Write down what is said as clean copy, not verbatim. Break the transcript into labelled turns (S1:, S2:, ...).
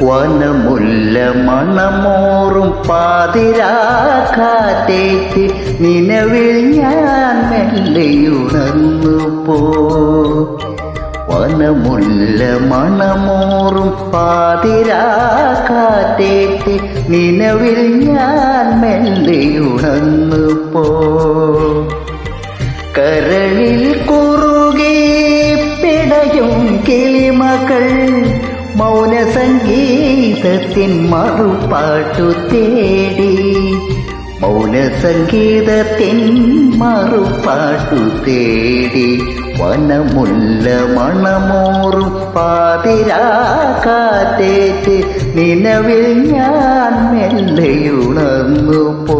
S1: വനമുല്ല മണമോറും പാതിരാക്കാറ്റേറ്റ് നിലവിൽ ഞാൻ മെല്ലെയുണർന്നു പോ. വനമുല്ല മണമോറും പാതിരാക്കാറ്റേറ്റ് നിലവിൽ ഞാൻ മെല്ലെയുണർന്നു പോ. കരളിൽ കുറുകെ പിടയും കിളിമകൾ മൗനസംഗീതത്തിൻ മറുപാട്ടു തേടി. മൗനസംഗീതത്തിൻ മറുപാട്ടു തേടി. വനമുല്ല മണമോറും പാതിരാക്കാറ്റേറ്റ് നിലവിൽ ഞാൻ മെല്ലെയുണർന്നു പോ.